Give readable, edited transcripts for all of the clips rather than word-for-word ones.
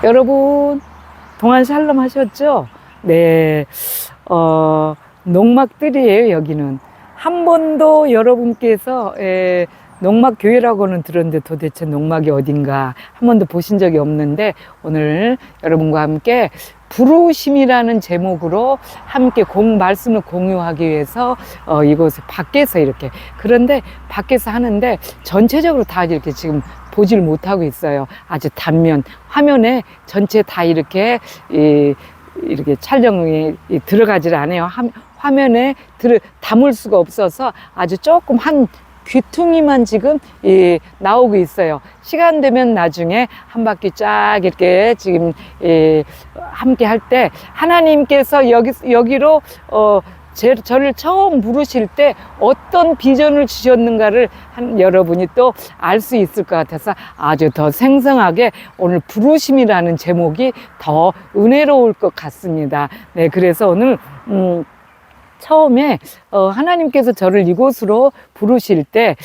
여러분, 동안 샬롬 하셨죠? 네, 농막들이에요, 여기는. 한 번도 여러분께서, 농막교회라고는 들었는데 도대체 농막이 어딘가 한 번도 보신 적이 없는데, 오늘 여러분과 함께 부르심이라는 제목으로 함께 말씀을 공유하기 위해서 이곳에 밖에서 이렇게, 그런데 밖에서 하는데 전체적으로 다 이렇게 지금 보질 못하고 있어요. 아주 단면 화면에 전체 다 이렇게 이렇게 촬영이 들어가질 않아요. 화면에 담을 수가 없어서 아주 조금 한 귀퉁이만 지금 나오고 있어요. 시간 되면 나중에 한 바퀴 쫙 이렇게 지금 함께 할 때 하나님께서 여기로 저를 처음 부르실 때 어떤 비전을 주셨는가를 여러분이 또 알 수 있을 것 같아서 아주 더 생생하게 오늘 부르심이라는 제목이 더 은혜로울 것 같습니다. 네, 그래서 오늘 처음에 하나님께서 저를 이곳으로 부르실 때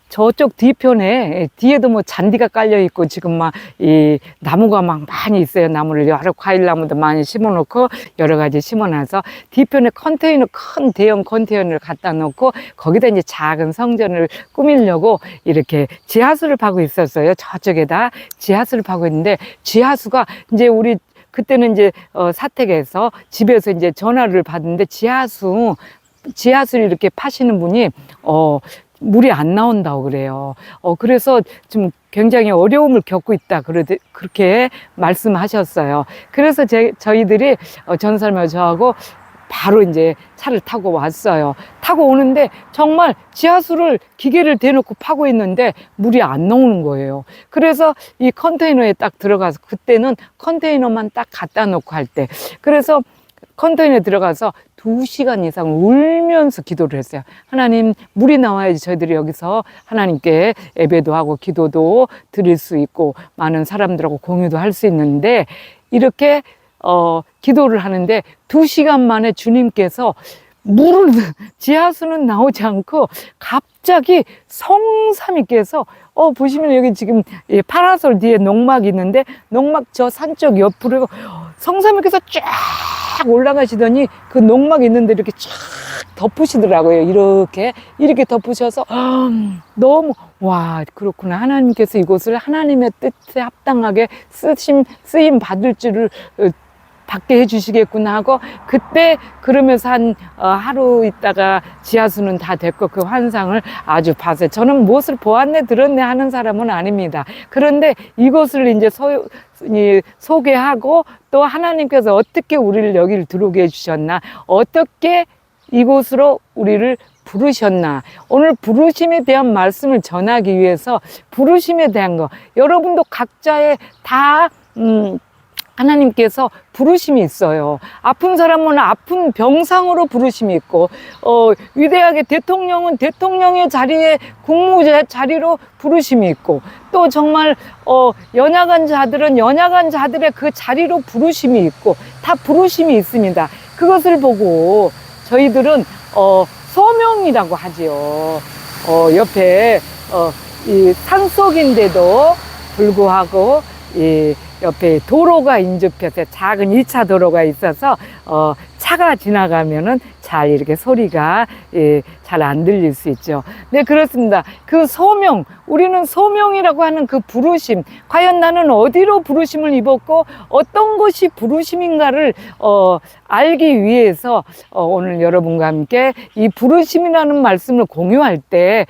저쪽 뒤편에 뒤에도 뭐 잔디가 깔려 있고 지금 막 이 나무가 막 많이 있어요. 나무를 여러 과일 나무도 많이 심어 놓고 여러 가지 심어 놔서 뒤편에 컨테이너, 큰 대형 컨테이너를 갖다 놓고 거기다 이제 작은 성전을 꾸미려고 이렇게 지하수를 파고 있었어요. 저쪽에다 지하수를 파고 있는데 지하수가 이제 우리 그때는 이제 사택에서 집에서 이제 전화를 받는데 지하수를 이렇게 파시는 분이 물이 안 나온다고 그래요. 그래서 좀 굉장히 어려움을 겪고 있다. 그렇게 말씀하셨어요. 그래서 저희들이 전설며 저하고 바로 이제 차를 타고 왔어요. 타고 오는데 정말 지하수를 기계를 대놓고 파고 있는데 물이 안 나오는 거예요. 그래서 이 컨테이너에 딱 들어가서 그때는 컨테이너만 딱 갖다 놓고 할 때 그래서 컨테이너에 들어가서 2시간 이상 울면서 기도를 했어요. 하나님, 물이 나와야지 저희들이 여기서 하나님께 예배도 하고 기도도 드릴 수 있고 많은 사람들하고 공유도 할 수 있는데 이렇게 기도를 하는데 2시간 만에 주님께서 지하수는 나오지 않고 갑자기 성삼위께서 보시면 여기 지금 파라솔 뒤에 농막이 있는데 농막 저 산쪽 옆으로 성삼위께서 쫙 올라가시더니 그 농막 있는데 이렇게 쫙 덮으시더라고요. 이렇게 덮으셔서 너무 와, 그렇구나. 하나님께서 이곳을 하나님의 뜻에 합당하게 쓰임 받을 줄을 받게 해주시겠구나 하고 그때 그러면서 하루 있다가 지하수는 다 됐고 그 환상을 아주 봤어요. 저는 무엇을 보았네 들었네 하는 사람은 아닙니다. 그런데 이것을 이제 소개하고 또 하나님께서 어떻게 우리를 여기를 들어오게 해주셨나, 어떻게 이곳으로 우리를 부르셨나, 오늘 부르심에 대한 말씀을 전하기 위해서 부르심에 대한 거 여러분도 각자의 다 하나님께서 부르심이 있어요. 아픈 사람은 아픈 병상으로 부르심이 있고, 위대하게 대통령은 대통령의 자리에 국무 자리로 부르심이 있고, 또 정말 연약한 자들은 연약한 자들의 그 자리로 부르심이 있고, 다 부르심이 있습니다. 그것을 보고 저희들은 소명이라고 하지요. 옆에 이 산속인데도 불구하고 옆에 도로가 인접해서 작은 2차 도로가 있어서 차가 지나가면은 잘 이렇게 소리가 잘 안 들릴 수 있죠. 네, 그렇습니다. 그 소명, 우리는 소명이라고 하는 그 부르심, 과연 나는 어디로 부르심을 입었고 어떤 것이 부르심인가를 알기 위해서 오늘 여러분과 함께 이 부르심이라는 말씀을 공유할 때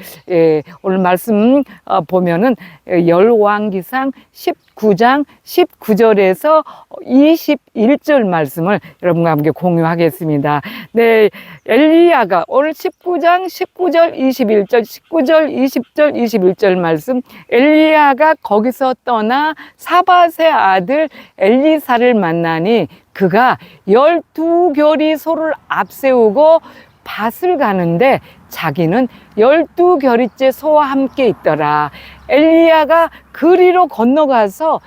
오늘 말씀 보면은 열왕기상 19장 19절에서 21절 말씀을 여러분과 함께 공유하겠습니다. 네, 엘리야가 오늘 19장 19절 21절 19절 20절 21절 말씀, 엘리야가 거기서 떠나 사밧의 아들 엘리사를 만나니 그가 12결의 소를 앞세우고 밭을 가는데 자기는 12결의째 소와 함께 있더라. 엘리야가 그리로 건너가서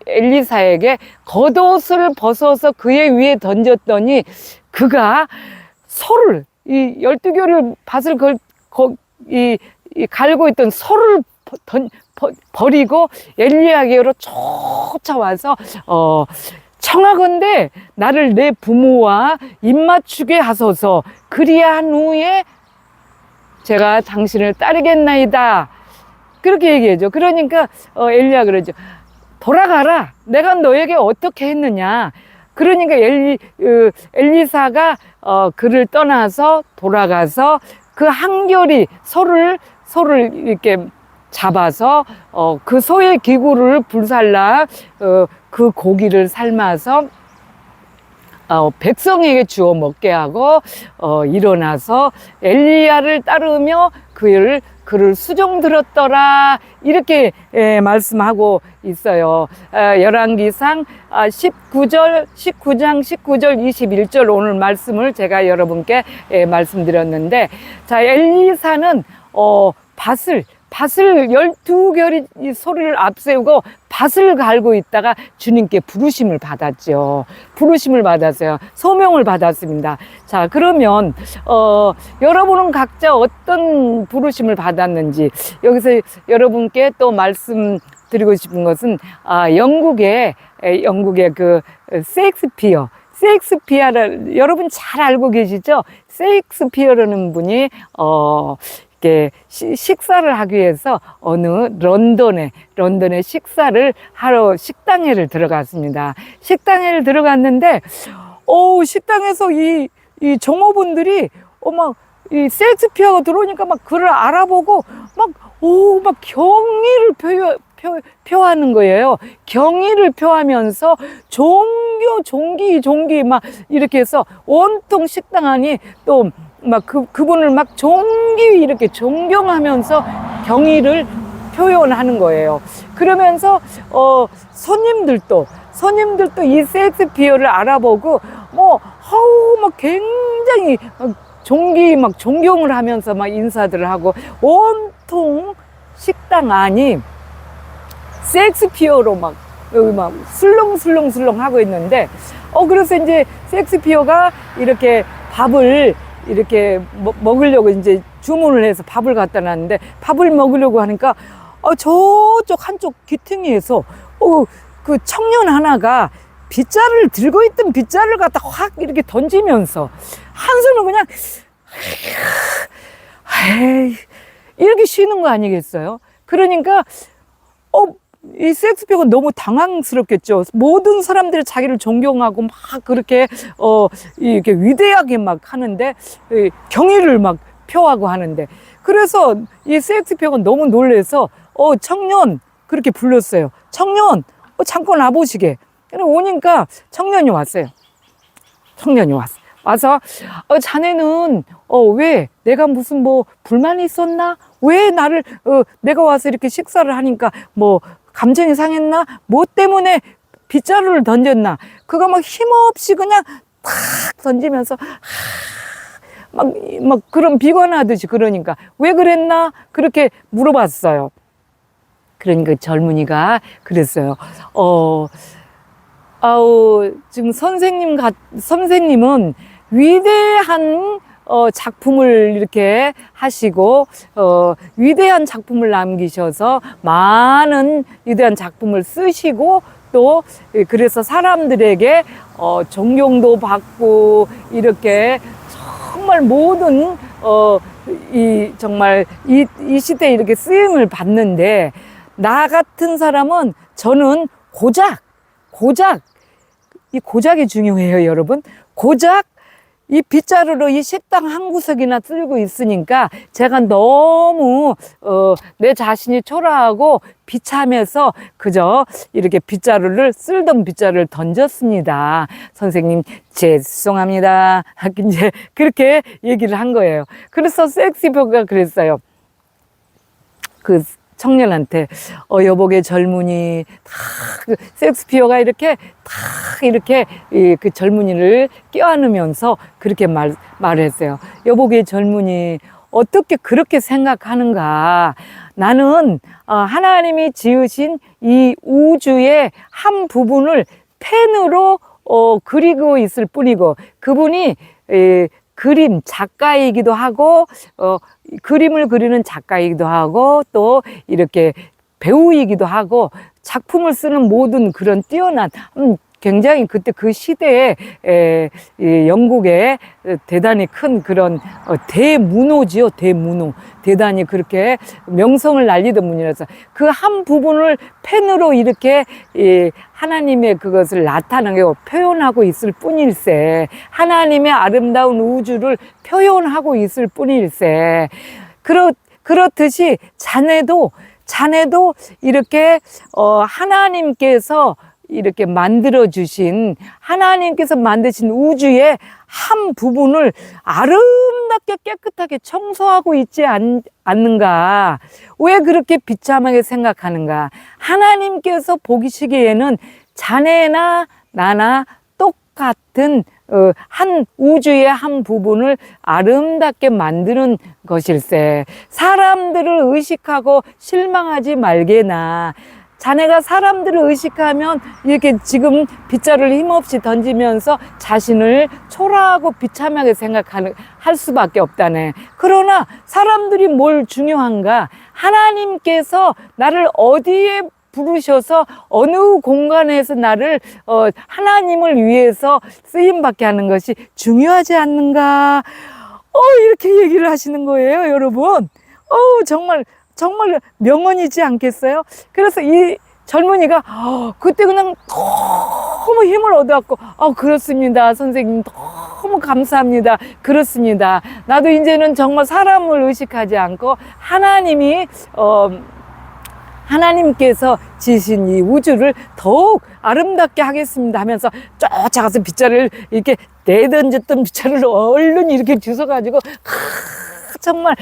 엘리사에게 겉옷을 벗어서 그의 위에 던졌더니 그가 소를 이 12결의 밭을 갈고 있던 소를 버리고 엘리야에게로 쫓아와서 청하건대 나를 내 부모와 입맞추게 하소서. 그리한 후에 제가 당신을 따르겠나이다. 그렇게 얘기해줘. 그러니까 엘리야 그러죠. 돌아가라. 내가 너에게 어떻게 했느냐. 그러니까 엘리사가 그를 떠나서 돌아가서 그 한결이 소를 이렇게 잡아서 그 소의 기구를 불살라 그 고기를 삶아서 백성에게 주어 먹게 하고 일어나서 엘리야를 따르며 그를 수종 들었더라. 이렇게 말씀하고 있어요. 열왕기상 19장 19절 21절 오늘 말씀을 제가 여러분께 말씀드렸는데, 자, 엘리사는 밭을 12결의 소리를 앞세우고 밭을 갈고 있다가 주님께 부르심을 받았죠. 부르심을 받았어요. 소명을 받았습니다. 자, 그러면 여러분은 각자 어떤 부르심을 받았는지 여기서 여러분께 또 말씀드리고 싶은 것은 영국의 그 셰익스피어를 여러분 잘 알고 계시죠? 셰익스피어라는 분이 이렇게 식사를 하기 위해서 어느 런던에 식사를 하러 식당에를 들어갔습니다. 식당에를 들어갔는데, 식당에서 이 종업원들이 이 셰익스피어가 들어오니까 막 그를 알아보고 막 경의를 표하는 거예요. 경의를 표하면서 종기 막 이렇게 해서 온통 식당 안이 또 막 그분을 막 이렇게 존경하면서 경의를 표현하는 거예요. 그러면서 손님들도 이 셰익스피어를 알아보고 막 굉장히 존경을 하면서 막 인사들을 하고 온통 식당 안이 셰익스피어로 여기 술렁술렁 하고 있는데, 그래서 이제 셰익스피어가 이렇게 밥을 이렇게 먹으려고 이제 주문을 해서 밥을 갖다 놨는데, 밥을 먹으려고 하니까 저쪽 한쪽 귀퉁이에서 그 청년 하나가 빗자루를 들고 있던 빗자루를 갖다 확 이렇게 던지면서 한숨을 그냥 이렇게 쉬는 거 아니겠어요? 그러니까 이 셰익스피어가 너무 당황스럽겠죠. 모든 사람들이 자기를 존경하고 막 그렇게 이렇게 위대하게 막 하는데, 경의를 막 표하고 하는데, 그래서 이 셰익스피어가 너무 놀래서 청년 그렇게 불렀어요. 청년 잠깐 와보시게. 그래 오니까 청년이 왔어요. 와서 자네는 왜 내가 무슨 불만이 있었나? 왜 나를 내가 와서 이렇게 식사를 하니까 감정이 상했나? 뭐 때문에 빗자루를 던졌나? 그거 막 힘없이 그냥 탁 던지면서 막 그런 비관하듯이, 그러니까 왜 그랬나? 그렇게 물어봤어요. 그러니까 젊은이가 그랬어요. 지금 선생님은 위대한 작품을 이렇게 하시고 위대한 작품을 남기셔서 많은 위대한 작품을 쓰시고, 또 그래서 사람들에게 존경도 받고 이렇게 정말 모든 정말 이 시대에 이렇게 쓰임을 받는데, 나 같은 사람은 저는 이 고작이 중요해요, 여러분. 고작 이 빗자루로 이 식당 한 구석이나 쓸고 있으니까 제가 너무 내 자신이 초라하고 비참해서 그저 이렇게 쓸던 빗자루를 던졌습니다. 선생님 죄송합니다. 이제 그렇게 얘기를 한 거예요. 그래서 셰익스피어가 그랬어요. 그 청년한테 여복의 젊은이 셰익스피어가 이렇게 그 젊은이를 껴안으면서 그렇게 말했어요. 여복의 젊은이 어떻게 그렇게 생각하는가? 나는 하나님이 지으신 이 우주의 한 부분을 펜으로 그리고 있을 뿐이고, 그분이 그림 작가이기도 하고, 그림을 그리는 작가이기도 하고, 또 이렇게 배우이기도 하고, 작품을 쓰는 모든 그런 뛰어난, 굉장히 그때 그 시대에 영국의 대단히 큰 그런 대문호지요, 대문호. 대단히 그렇게 명성을 날리던 분이라서 그 한 부분을 펜으로 이렇게 하나님의 그것을 나타내고 표현하고 있을 뿐일세. 하나님의 아름다운 우주를 표현하고 있을 뿐일세. 그렇듯이 자네도 이렇게 하나님께서 이렇게 만들어주신, 하나님께서 만드신 우주의 한 부분을 아름답게 깨끗하게 청소하고 있지 않는가? 왜 그렇게 비참하게 생각하는가? 하나님께서 보시기에는 자네나 나나 똑같은 한 우주의 한 부분을 아름답게 만드는 것일세. 사람들을 의식하고 실망하지 말게나. 자네가 사람들을 의식하면 이렇게 지금 빗자루를 힘없이 던지면서 자신을 초라하고 비참하게 할 수밖에 없다네. 그러나 사람들이 뭘 중요한가? 하나님께서 나를 어디에 부르셔서 어느 공간에서 나를 하나님을 위해서 쓰임받게 하는 것이 중요하지 않는가? 이렇게 얘기를 하시는 거예요, 여러분. 정말 명언이지 않겠어요? 그래서 이 젊은이가 그때 그냥 너무 힘을 얻어갖고 그렇습니다, 선생님, 너무 감사합니다. 그렇습니다. 나도 이제는 정말 사람을 의식하지 않고 하나님께서 지으신 이 우주를 더욱 아름답게 하겠습니다 하면서 쫓아가서 빗자루를 이렇게 내던졌던 빗자루를 얼른 이렇게 주워가지고 정말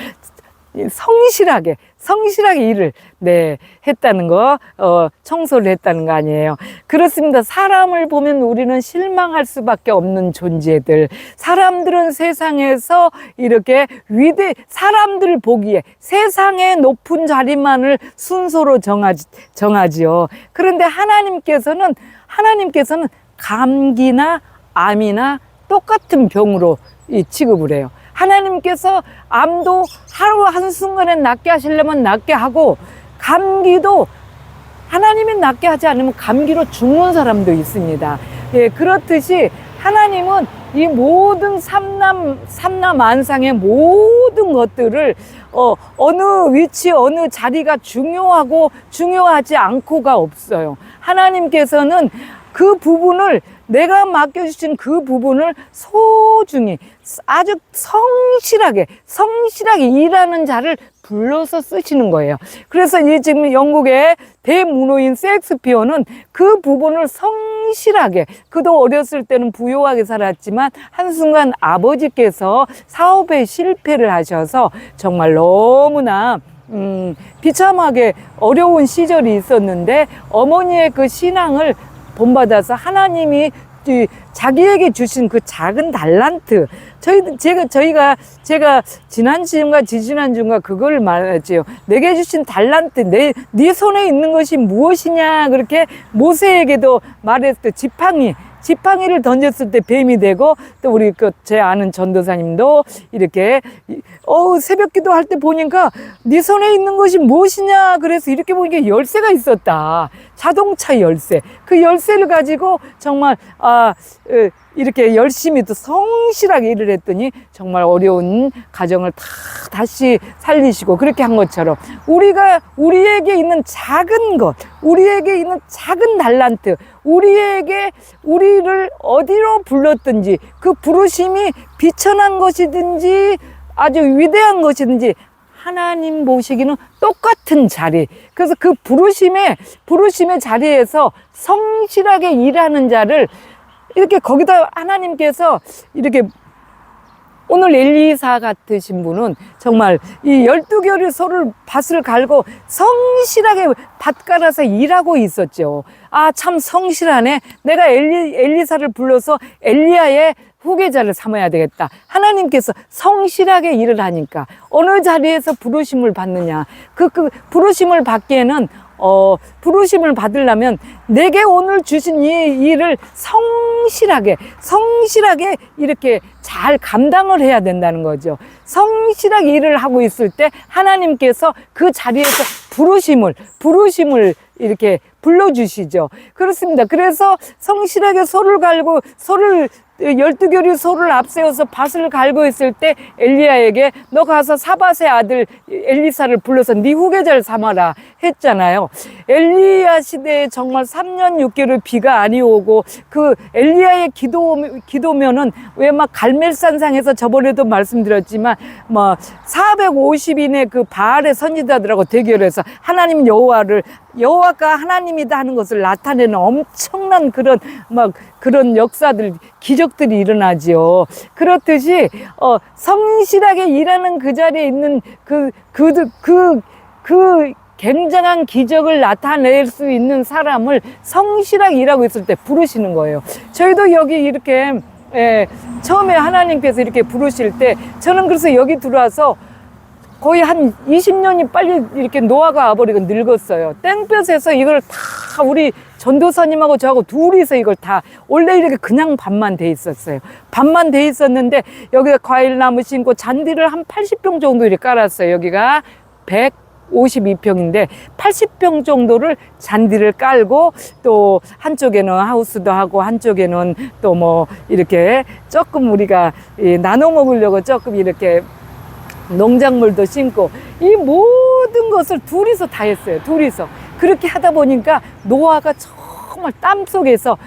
성실하게 일을 했다는 거, 청소를 했다는 거 아니에요. 그렇습니다. 사람을 보면 우리는 실망할 수밖에 없는 존재들. 사람들은 세상에서 이렇게 사람들 보기에 세상의 높은 자리만을 순서로 정하지요. 그런데 하나님께서는 감기나 암이나 똑같은 병으로 취급을 해요. 하나님께서 암도 하루 한순간에 낫게 하시려면 낫게 하고, 감기도 하나님이 낫게 하지 않으면 감기로 죽는 사람도 있습니다. 그렇듯이 하나님은 이 모든 삼라만상의 모든 것들을 어느 위치, 어느 자리가 중요하지 않고가 없어요. 하나님께서는 그 부분을, 내가 맡겨주신 그 부분을 소중히 아주 성실하게 일하는 자를 불러서 쓰시는 거예요. 그래서 지금 영국의 대문호인 셰익스피어는 그 부분을 성실하게, 그도 어렸을 때는 부유하게 살았지만 한순간 아버지께서 사업에 실패를 하셔서 정말 너무나 비참하게 어려운 시절이 있었는데, 어머니의 그 신앙을 본받아서 하나님이 자기에게 주신 그 작은 달란트, 제가 지난주인가 지지난주인가 그걸 말했지요. 내게 주신 달란트, 네 손에 있는 것이 무엇이냐, 그렇게 모세에게도 말했을 때 지팡이를 던졌을 때 뱀이 되고, 또 우리 제 아는 전도사님도 이렇게 새벽 기도할 때 보니까 네 손에 있는 것이 무엇이냐, 그래서 이렇게 보니까 열쇠가 있었다. 자동차 열쇠. 그 열쇠를 가지고 정말 이렇게 열심히 또 성실하게 일을 했더니 정말 어려운 가정을 다시 살리시고, 그렇게 한 것처럼 우리에게 있는 작은 것, 우리에게 있는 작은 달란트, 우리를 어디로 불렀든지 그 부르심이 비천한 것이든지 아주 위대한 것이든지 하나님 보시기는 똑같은 자리. 그래서 그 부르심의 자리에서 성실하게 일하는 자를 이렇게 거기다 하나님께서 이렇게, 오늘 엘리사 같으신 분은 정말 이 12개월을 서로 밭을 갈고 성실하게 밭 갈아서 일하고 있었죠. 참 성실하네. 내가 엘리사를 불러서 엘리야의 후계자를 삼아야 되겠다. 하나님께서 성실하게 일을 하니까 어느 자리에서 부르심을 받느냐. 그 부르심을 받기에는 부르심을 받으려면 내게 오늘 주신 이 일을 성실하게 이렇게 잘 감당을 해야 된다는 거죠. 성실하게 일을 하고 있을 때 하나님께서 그 자리에서 부르심을 이렇게 불러주시죠. 그렇습니다. 그래서 성실하게 소를 갈고 12교리 소를 앞세워서 밭을 갈고 있을 때 엘리야에게 너 가서 사밧의 아들 엘리사를 불러서 네 후계자를 삼아라 했잖아요. 엘리야 시대에 정말 3년 6개월 비가 아니 오고 그 엘리야의 기도면은 왜 막 갈멜산상에서 저번에도 말씀드렸지만 뭐 450인의 그 바알의 선지자들하고 대결해서 하나님 여호와가 하나님이다 하는 것을 나타내는 엄청난 그런 역사들, 기적들이 일어나지요. 그렇듯이 성실하게 일하는 그 자리에 있는 그 굉장한 기적을 나타낼 수 있는 사람을 성실하게 일하고 있을 때 부르시는 거예요. 저희도 여기 이렇게 처음에 하나님께서 이렇게 부르실 때 저는 그래서 여기 들어와서 거의 한 20년이 빨리 이렇게 노화가 와버리고 늙었어요. 땡볕에서 이걸 다 우리 전도사님하고 저하고 둘이서 이걸 다 원래 이렇게 그냥 밭만 돼 있었어요. 밭만 돼 있었는데 여기가 과일나무 심고 잔디를 한 80평 정도 이렇게 깔았어요. 여기가 152평인데 80평 정도를 잔디를 깔고 또 한쪽에는 하우스도 하고 한쪽에는 또 뭐 이렇게 조금 우리가 나눠 먹으려고 조금 이렇게 농작물도 심고 이 모든 것을 둘이서 다 했어요. 둘이서. 그렇게 하다 보니까 노화가 정말 땀 속에서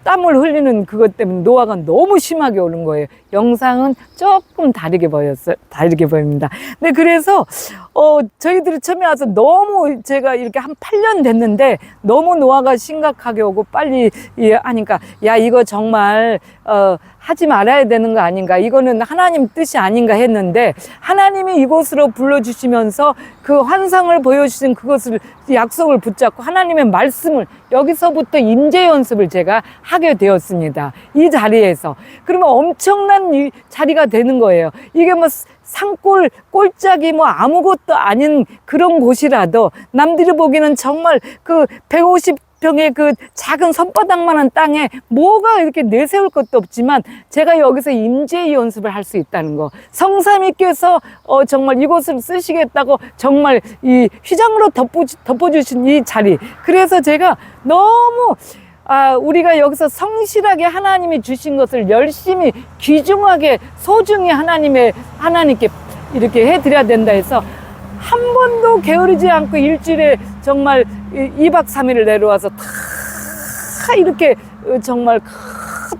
땀을 흘리는 그것 때문에 노화가 너무 심하게 오는 거예요. 영상은 조금 다르게 보입니다. 네, 그래서 저희들이 처음에 와서 너무 제가 이렇게 한 8년 됐는데 너무 노화가 심각하게 오고 빨리 하니까 야 이거 정말 하지 말아야 되는 거 아닌가, 이거는 하나님 뜻이 아닌가 했는데 하나님이 이곳으로 불러주시면서 그 환상을 보여주신 그것을 약속을 붙잡고 하나님의 말씀을 여기서부터 임재 연습을 제가 하게 되었습니다. 이 자리에서. 그러면 엄청난 이 자리가 되는 거예요. 이게 뭐 산골 꼴짝이 뭐 아무것도 아닌 그런 곳이라도 남들이 보기에는 정말 그 150평의 그 작은 손바닥만한 땅에 뭐가 이렇게 내세울 것도 없지만 제가 여기서 임재 연습을 할 수 있다는 거, 성삼위께서 정말 이곳을 쓰시겠다고 정말 이 휘장으로 덮어주신 이 자리. 그래서 제가 너무 우리가 여기서 성실하게 하나님이 주신 것을 열심히 귀중하게 소중히 하나님께 이렇게 해드려야 된다 해서 한 번도 게으르지 않고 일주일에 정말 2박 3일을 내려와서 다 이렇게 정말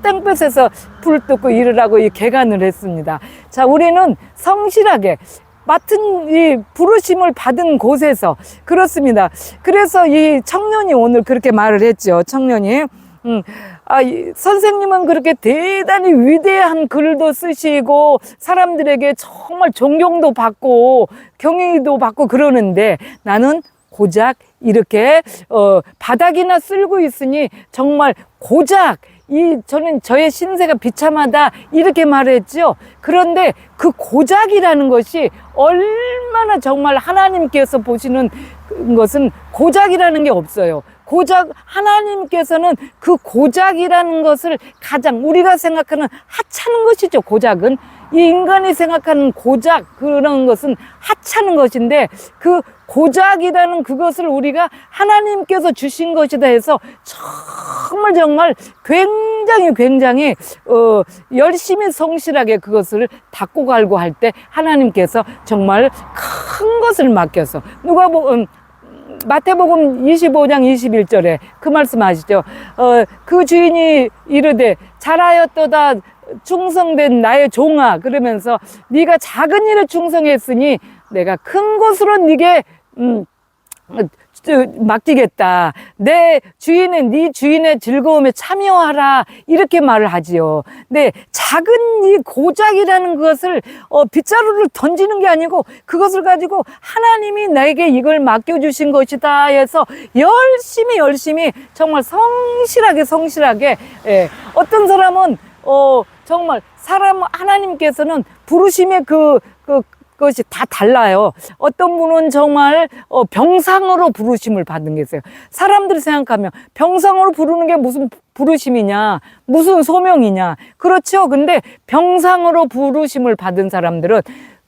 땡볕에서 불 뜯고 일을 하고 개간을 했습니다. 자, 우리는 성실하게 맡은 이 부르심을 받은 곳에서 그렇습니다. 그래서 이 청년이 오늘 그렇게 말을 했죠. 청년이 선생님은 그렇게 대단히 위대한 글도 쓰시고 사람들에게 정말 존경도 받고 경의도 받고 그러는데 나는 고작 이렇게 바닥이나 쓸고 있으니 정말 고작 저는 저의 신세가 비참하다 이렇게 말했죠. 그런데 그 고작이라는 것이 얼마나 정말 하나님께서 보시는 것은 고작이라는 게 없어요. 고작 하나님께서는 그 고작이라는 것을 가장 우리가 생각하는 하찮은 것이죠. 고작은 이 인간이 생각하는 고작 그런 것은 하찮은 것인데 그 고작이라는 그것을 우리가 하나님께서 주신 것이다 해서 정말 굉장히 열심히 성실하게 그것을 닦고 갈고 할 때 하나님께서 정말 큰 것을 맡겨서 마태복음 25장 21절에 그 말씀 아시죠? 그 주인이 이르되 잘하였도다 충성된 나의 종아, 그러면서 네가 작은 일에 충성했으니 내가 큰 것으로 네게 맡기겠다. 네 주인의 즐거움에 참여하라. 이렇게 말을 하지요. 네, 작은 이 고작이라는 것을 빗자루를 던지는 게 아니고 그것을 가지고 하나님이 나에게 이걸 맡겨주신 것이다 해서 열심히 정말 성실하게 어떤 사람은 정말 사람 하나님께서는 부르심의 그것이 다 달라요. 어떤 분은 정말 병상으로 부르심을 받는 게 있어요. 사람들이 생각하면 병상으로 부르는 게 무슨 부르심이냐, 무슨 소명이냐. 그렇죠. 근데 병상으로 부르심을 받은 사람들은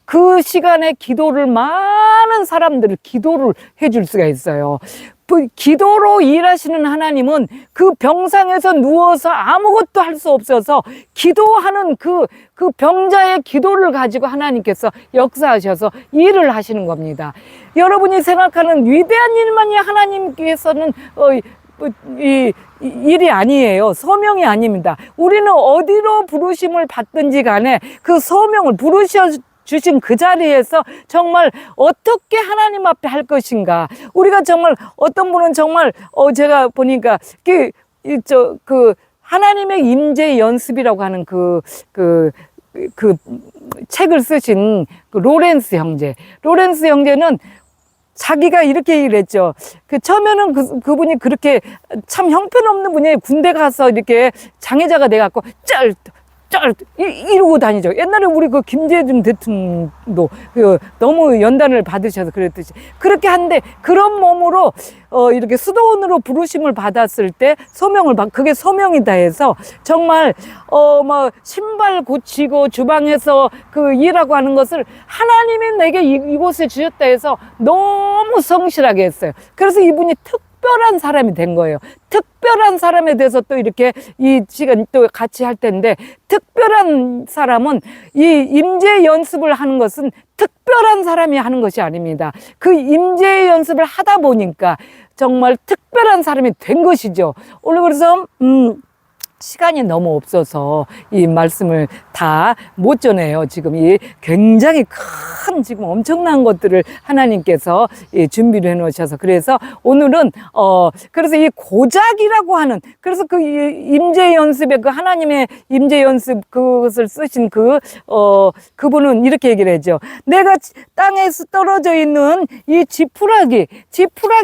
그 시간에 기도를 많은 사람들을 기도를 해줄 수가 있어요. 기도로 일하시는 하나님은 그 병상에서 누워서 아무것도 할 수 없어서 기도하는 그 병자의 기도를 가지고 하나님께서 역사하셔서 일을 하시는 겁니다. 여러분이 생각하는 위대한 일만이 하나님께서는 이 일이 아니에요. 소명이 아닙니다. 우리는 어디로 부르심을 받든지 간에 그 소명을 주신 그 자리에서 정말 어떻게 하나님 앞에 할 것인가. 우리가 정말 어떤 분은 정말 제가 보니까 하나님의 임재 연습이라고 하는 그 책을 쓰신 로렌스 형제는 자기가 이렇게 얘기했죠. 처음에는 그분이 그렇게 참 형편없는 분이 군대 가서 이렇게 장애자가 돼갖고 이러고 다니죠. 옛날에 우리 김대중 대통령도 너무 연단을 받으셔서 그랬듯이 그렇게 한데 그런 몸으로 이렇게 수도원으로 부르심을 받았을 때 그게 소명이다 해서 정말 신발 고치고 주방에서 일하고 하는 것을 하나님이 내게 이곳에 주셨다 해서 너무 성실하게 했어요. 그래서 이분이 특별한 사람이 된 거예요. 특별한 사람에 대해서 또 이렇게 이 시간 또 같이 할 텐데, 특별한 사람은 이 임재 연습을 하는 것은 특별한 사람이 하는 것이 아닙니다. 그 임재 연습을 하다 보니까 정말 특별한 사람이 된 것이죠. 오늘 그래서 시간이 너무 없어서 이 말씀을 다 못 전해요. 지금 이 굉장히 큰 지금 엄청난 것들을 하나님께서 준비를 해 놓으셔서 그래서 오늘은 그래서 이 고작이라고 하는 그래서 그 임재 연습에 하나님의 임재 연습 그것을 쓰신 그분은 이렇게 얘기를 하죠. 내가 땅에서 떨어져 있는 이 지푸라기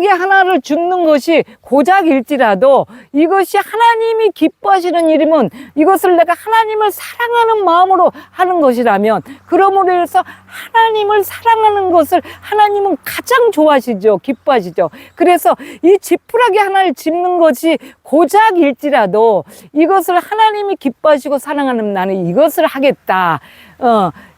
하나를 줍는 것이 고작일지라도 이것이 하나님이 기뻐하시는 일이면 이것을 내가 하나님을 사랑하는 마음으로 하는 것이라면 그러므로 해서 하나님을 사랑하는 것을 하나님은 가장 좋아하시죠. 기뻐하시죠. 그래서 이 지푸라기 하나를 짚는 것이 고작일지라도 이것을 하나님이 기뻐하시고 사랑하는 나는 이것을 하겠다.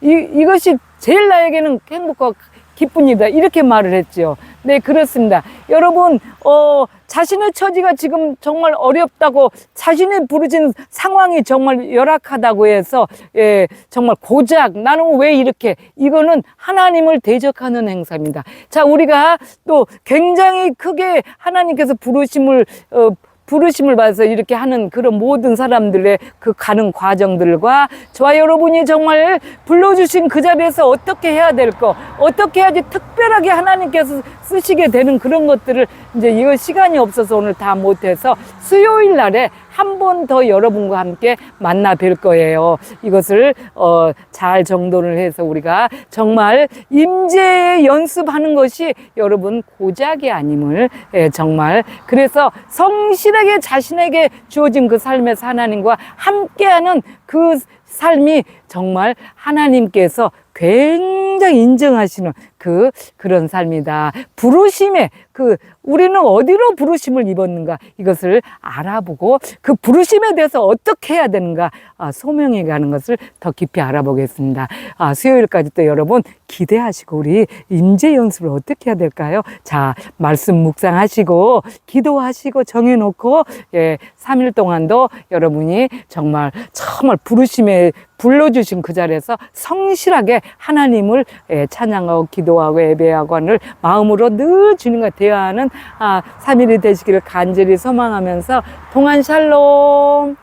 이것이 제일 나에게는 행복하고 기쁜 일이다. 이렇게 말을 했죠. 네, 그렇습니다. 여러분, 자신의 처지가 지금 정말 어렵다고 자신이 부르진 상황이 정말 열악하다고 해서 정말 고작 나는 왜 이렇게 이거는 하나님을 대적하는 행사입니다. 자, 우리가 또 굉장히 크게 하나님께서 부르심을 받아서 이렇게 하는 그런 모든 사람들의 그 가는 과정들과 저와 여러분이 정말 불러주신 그 자리에서 어떻게 해야 될 거, 어떻게 해야지 특별하게 하나님께서 쓰시게 되는 그런 것들을 이제 이거 시간이 없어서 오늘 다 못해서 수요일 날에 한 번 더 여러분과 함께 만나 뵐 거예요. 이것을 잘 정돈을 해서 우리가 정말 임재 연습하는 것이 여러분 고작이 아님을 정말 그래서 성실하게 자신에게 주어진 그 삶에서 하나님과 함께하는 그 삶이 정말 하나님께서 굉장히 인정하시는 그런 삶이다. 부르심에 우리는 어디로 부르심을 입었는가 이것을 알아보고 그 부르심에 대해서 어떻게 해야 되는가 소명해 가는 것을 더 깊이 알아보겠습니다. 수요일까지 또 여러분 기대하시고 우리 임재 연습을 어떻게 해야 될까요? 자, 말씀 묵상하시고 기도하시고 정해놓고 3일 동안도 여러분이 정말 부르심에 불러주신 그 자리에서 성실하게 하나님을 찬양하고 기도하고 예배하고 하는 마음으로 늘 주님과 대화하는 3일이 되시기를 간절히 소망하면서 동안 샬롬.